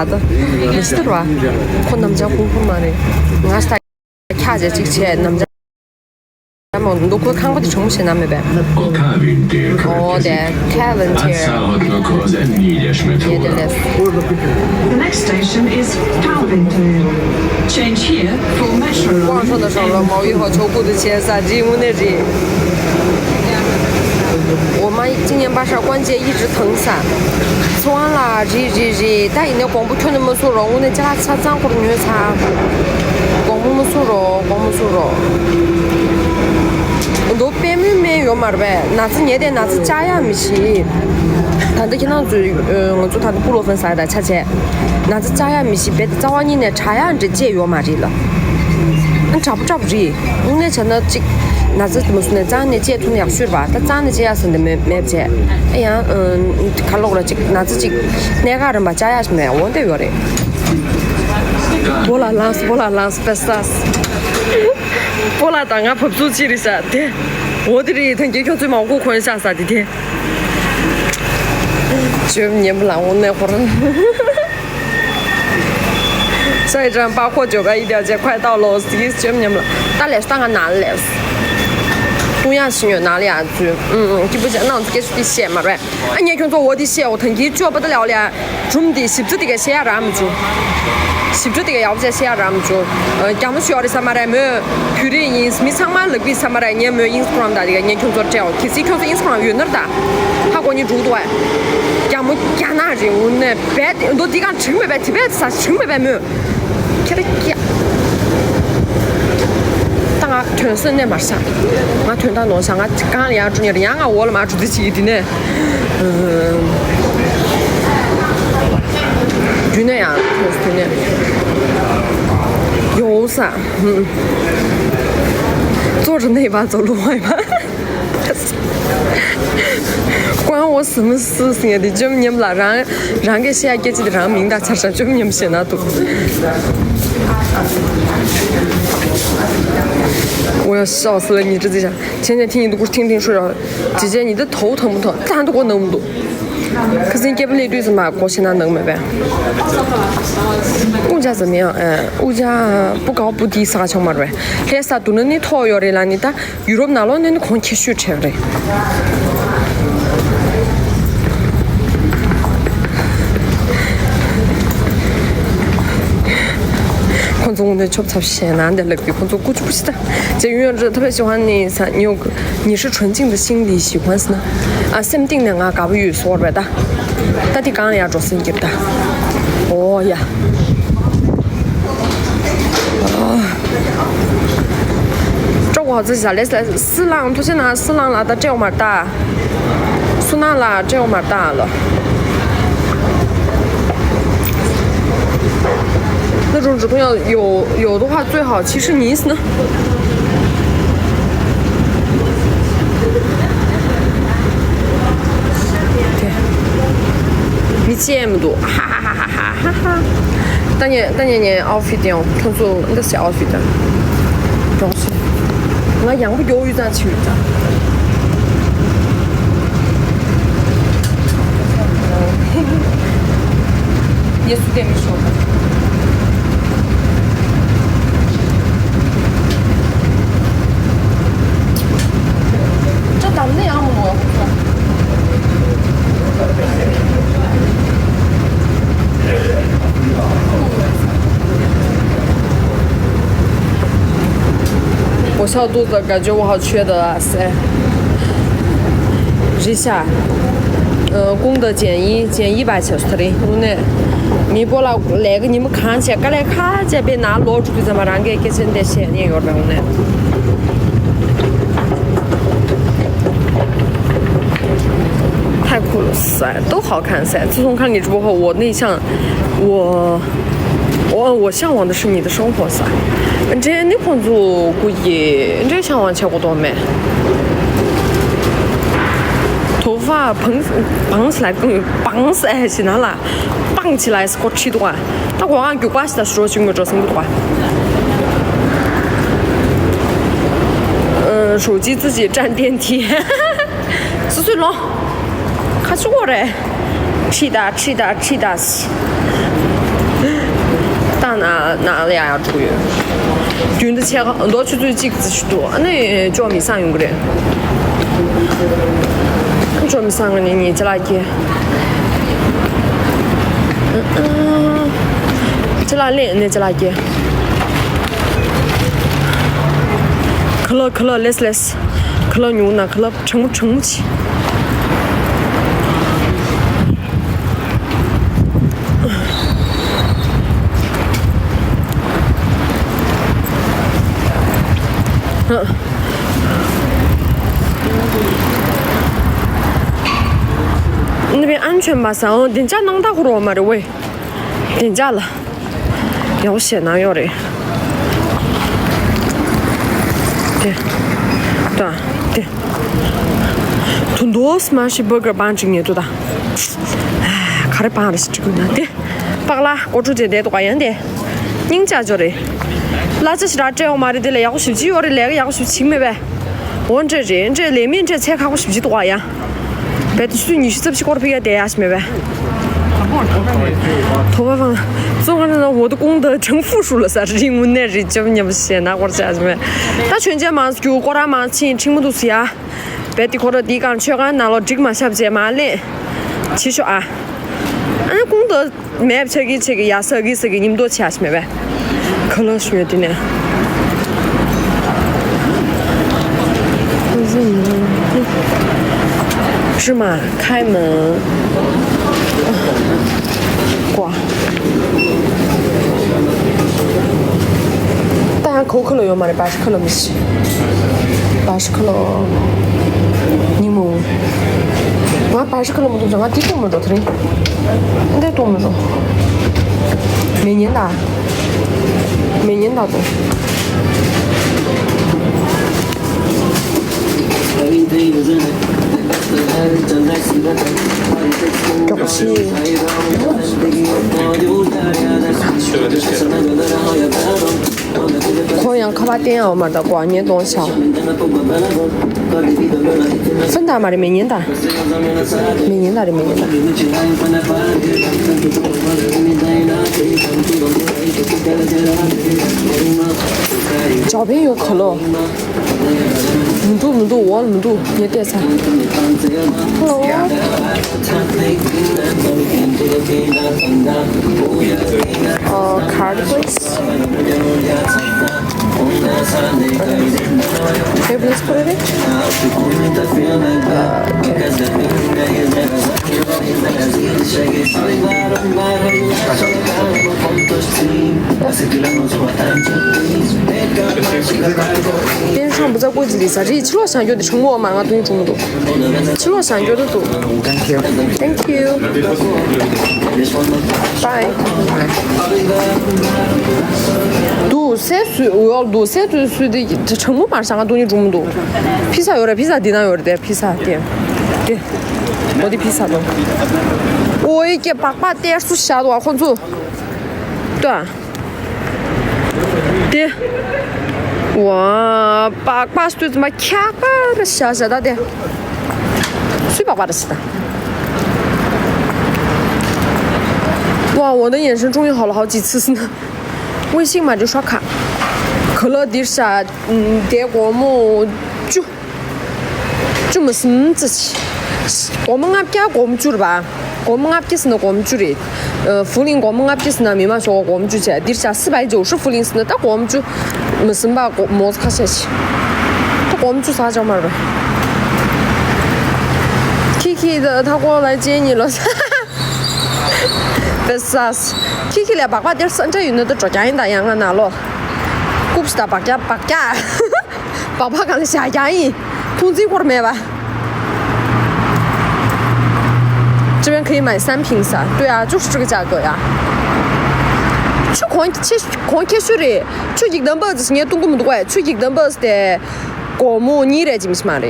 미스터와 콘 남자 공부만해. 나스타 캬제 직체 남자 뭐 놓고 한 것도 정신 안 매배. 네, Kevin The next station is Calvin. Change here for Metro Line. 网上的上了毛衣和秋裤的钱啥几我那里。我妈今年把啥关节一直疼噻，吃完了但人家光不全那么说肉，我那家吃脏活的女茶，光不么说肉，都别没有嘛的呗，那次热点那次假呀没西，他都经常做他的布洛芬赛的吃起，那次假呀没西，别的早晚你那茶呀这解药嘛这了，你找不着这，我那现在这。那是怎么说呢？咱那姐从那学吧，但咱那姐也是那没不起。哎呀，看老了这那自己哪个人把家也是没我得要的。波拉朗斯贝萨斯，波拉当俺不出去的噻，对，我的里头就叫最毛我可能下啥的天，就你不让我那会儿。下一站8或9个一条街快到了，是就你们了，打来上个哪来？东阳西院哪里啊？就不讲那子给的写嘛呗。哎，你看说我的写，我腾起脚不得了了，中的是不是这个写啊？咱们就，是不是这个要不再写啊？咱们就，咱们学校的什么的没有，去的因是没上嘛，那个什么的你没有 Instagram 的这个，你看说这样，其实看说 Instagram 有哪儿的，他给你主动，咱们干哪人我呢？别都地方成本特别啥成本没有，看得干。啊，全身的嘛啥，啊，全到弄上啊，刚呀，中间的养啊，我了嘛，住得起的呢，就那样，全是的，有啥，坐着那把走路外吧，关我什么事情的？就你们那让给谁给自己让名的，才是就你们现在都。我要笑死了！你这想，前天听你的故事听睡着，姐姐你的头疼不疼？咱都给我弄不动。可是你给不了对子嘛，我现在弄没办。物价怎么样？物价不高不低啥情况呗？还啥都能你讨要的了，你打Europe那了那你空气水吃的。工作我那吃不差些难的那个工作估计不是的。这永远是特别喜欢你啥，你是纯净的心里喜欢是呢？啊，什么定量啊？搞不有说了的，到底刚呀做生意的。哦呀，这我好自己啥？那是死狼，突然拿死狼拿到这么大，苏拿了这么大了。那种止痛药有的话最好，其实你是呢？对，BGM 多，哈哈哈哈哈哈哈！当年outfit 的，听说那是 outfit 的，装饰，那样不有一张去的。也是点没说的。那样么？我小肚子感觉我好缺德啊！噻，这下，功德减170的，我呢，弥补了那个你们看起来，刚来看起来别拿落出去怎么让给真的钱也有的我呢。太酷了噻，都好看噻。自从看你直播后，我内向，我向往的是你的生活噻。这女朋友估计这向往结果多美。头发绑起来更绑死还是那啦，绑起来是个尺度啊。那我按有关系的说经过这什么的话。手机自己站电梯，是谁了？看是我嘞，吃的。哪里呀？注意，用的钱很多，去做几个字去多，那就没啥用的。就没啥个你这哪里？这哪里？你这哪里？可乐 less， 可乐牛呢？可乐撑不起。那边安全吧？上店家啷大呼罗嘛的喂，店家了，要钱哪有的？对，对，很多是嘛是burger bán trình như đó, khá là bán được cái này, bác là có chủ đề để tôi nói đấy, những gia cho đấy, là chỉ là这样嘛的嘞，要手机我的那个要手机没呗，我这里面这才看我手机多呀，别的水你是怎么去搞的别的呀是没呗？头发放，昨晚上我的功德成负数了噻，是因为那是叫你不行，那我啥子没？那全家嘛，就过来嘛，请不都是呀？别的可能地干去干拿了这个嘛，晓不得嘛嘞？其实啊，功德买不起给这个呀，是给你们多钱是没呗？可乐是的呢。是吗？开门。挂。大家可乐有嘛的80克勒没事，80克勒柠檬，我80克勒么多种，我低多么多的，应该多么多，每年的多。搞不起。可阳烤把点哦嘛的挂年东西，粉大嘛的没年大，的。照片有可乐，没多，我那么多，你点啥 ？Hello。Card please. Okay, please put it in. Okay. 边上不在柜子里噻，这一起落上有的称我嘛，我东西这么多，起落上有的多。Thank you. Bye. 都3岁，我要都3岁的，这称我嘛上个东西这么多。披萨有的，披萨店上有的，披萨店，对，我的披萨都。我一个8点数下多少款组？对。对。哇，8岁怎么卡巴的下到的？水8的是的。哇，我的眼神终于好了好几次呢。微信嘛就刷卡，可乐的啥，点过么就没什么子气。我们那边过么煮的吧？我们那边是那过么煮的，涪陵过么那边是那密码学过么煮起来，的啥490涪陵是那，但过么煮没什么吧？么子卡写起，他过么煮啥叫嘛呗 ？Kiki 的他过来接你了。不是啊，Kiki 来8点3这有那的浙江人大洋啊拿了，我不是打8家，爸爸刚才下洋人，通知过了没吧？这边可以买3瓶噻，对啊，就是这个价格呀。去看开水的，去一顿包子是你懂这么多哎，去一顿包子的过目你的进不去嘛的，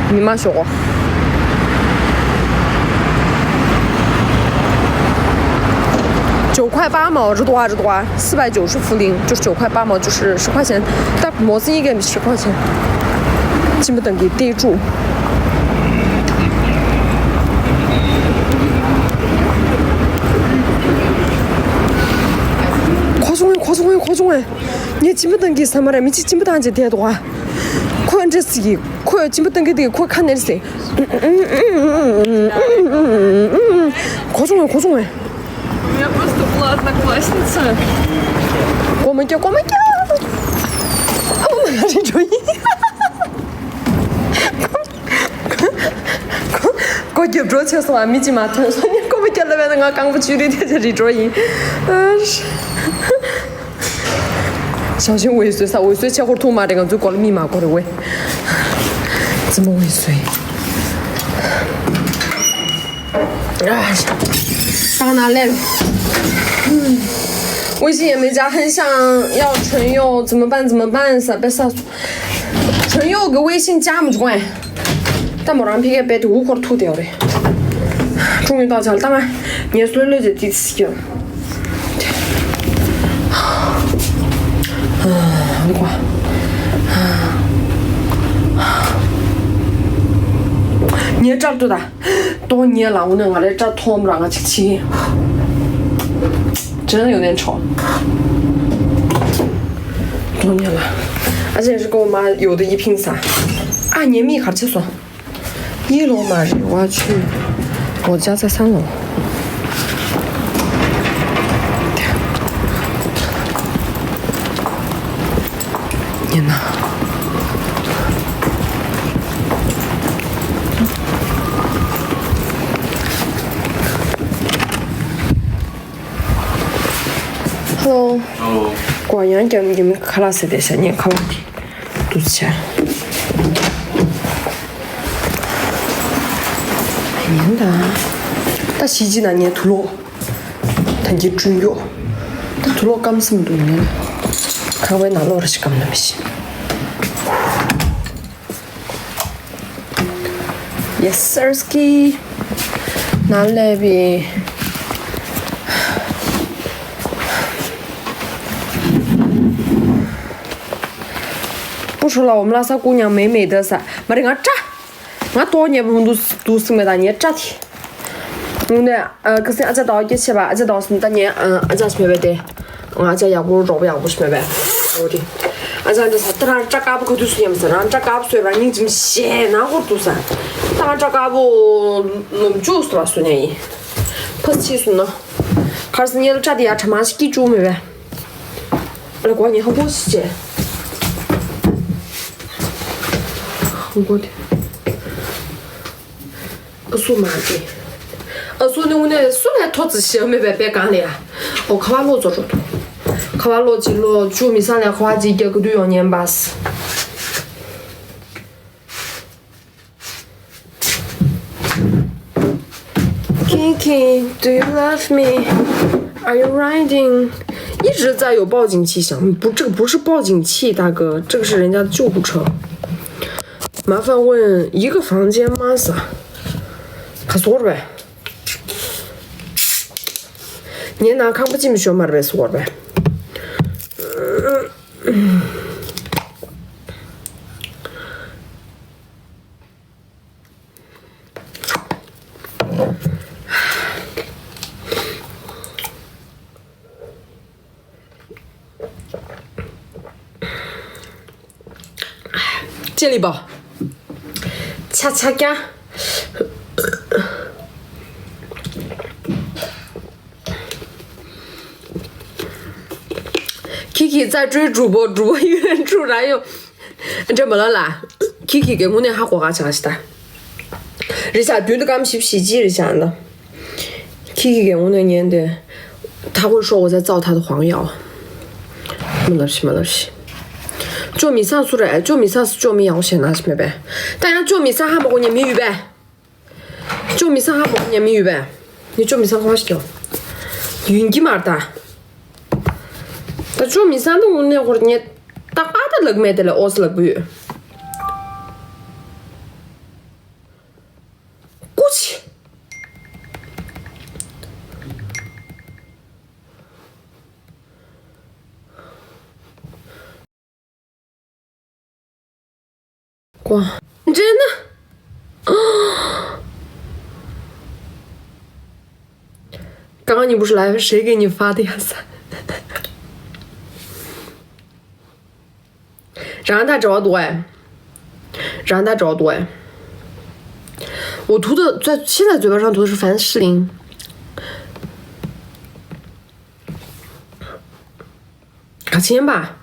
密码学。9块8毛，这多啊，490涪陵就是9块8毛，就是10块钱，但么子一个10块钱，基本等给对住。快送， 고종에 니 짐부던 사마라 미치 짐부던 게 대도 콘제스기 코 짐부던 게 되게 코 칸넬세 고종에 У меня просто была одноклассница. 꼬물겨 어머나 저기 có kiểu rối theo sao mi chỉ mà thôi sao nhỉ có biết chơi là bây giờ càng不去的这里捉赢，小心尾随啥尾随切会吐嘛这个就搞了密码搞的喂，怎么尾随？哎，到哪来了？微信也没加，很想要纯友，怎么办？啥别啥？纯友个微信加不住哎。但没让皮给白的五块吐掉了，终于到家了。当然，年岁了就第四了。你看，你这多大？多年了，我那这拖不让我去，真的有点吵。多年了，而且是给我妈邮的一瓶啥？年米卡去算。1楼嘛，我要去，我家在3楼。你呢？Hello。果然叫你们卡拉斯的些，你卡拉的，对不起。年的，但洗衣机那年吐了，他就准有，但吐了干什么多年了？看我拿老了是干那么些。Yes, sirski， 拿来呗。不说了，我们那仨姑娘美美的噻，没得个炸。我多年不都是没大年炸的，我呢可是阿家到一起吧，阿家到是大年阿家是没得，阿家要不肉不要不是没得，我的，阿家这啥，当然炸嘎不可都是也没事，然后炸嘎不随便你这么咸那会都是，当然炸嘎不那么久是吧？说年一，不是起诉呢，还是你都炸的呀？吃嘛是给煮没呗？那过年好过些，好过的。说嘛的，说的我呢，说来拖自己没办法干的呀。卡瓦罗做着多，卡瓦罗进了煮米上来花几个都要年巴斯。Kiki, do you love me? Are you riding? 一直在有报警器响，不，这个不是报警器，大哥，这个是人家的救护车。麻烦问一个房间吗？啥？看锁着呗，你那看不进去嘛？呗锁着呗。这里吧，恰恰干。Kiki 在追主播，主播远处然有，这没了啦。Kiki 给我那哈火哈强西的，人家对的干皮皮机人家的。Kiki 给我那年的，他会说我在造他的黄谣。没了皮。做米上说的，做米上是做米要先拿去没呗？大家做米上还不过年米鱼呗？做米上还不过年米鱼呗？你做米上好笑，运气嘛大。但做米上的我那会儿你打巴的那个买的了，我是那个月。过去。光，真的？啊！刚刚你不是来谁给你发的呀？让他这多哎，让他这多哎。我涂的现在嘴巴上涂的是凡士林。拿钱吧。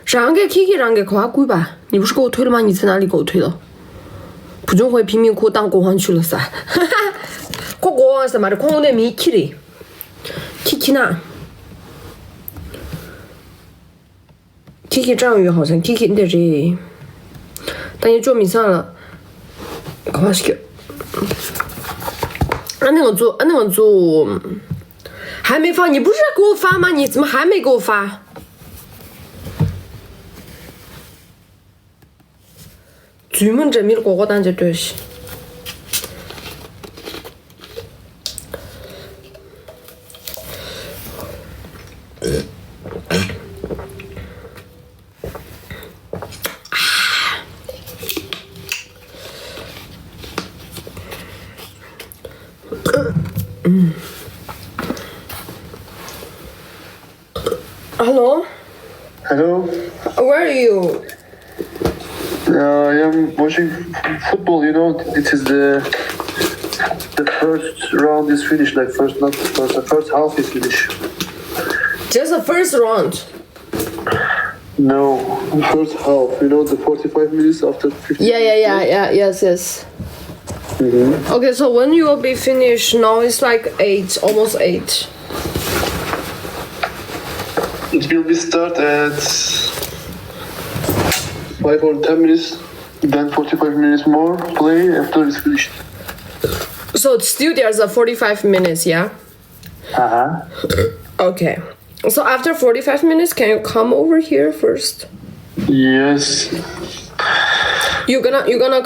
让给 Kiki， 让给花鬼吧。你不是给我推了吗？你在哪里给我推的？不准回贫民窟当国王去了噻！哈哈，国王是嘛的，狂我的米 Kiki 呢 ？Kiki 章鱼好像 Kiki 你在这，但你做米上了，快些！俺那个组还没发，你不是给我发吗？你怎么还没给我发？专门证明了哥单这东西。Hello? Hello. Where are you? I am watching football. You know, it is the first round is finished. Like the first half is finished. Just the first round. No, first half. You know, the 45 minutes after 50. Yeah. Yes. Mm-hmm. Okay, so when you will be finished? Now it's like 8, almost 8. It will be start at 5 or 10 minutes. Then 45 minutes more play after it's finished. So still there's a 45 minutes, yeah? Okay. So after 45 minutes, can you come over here first? Yes. You're gonna come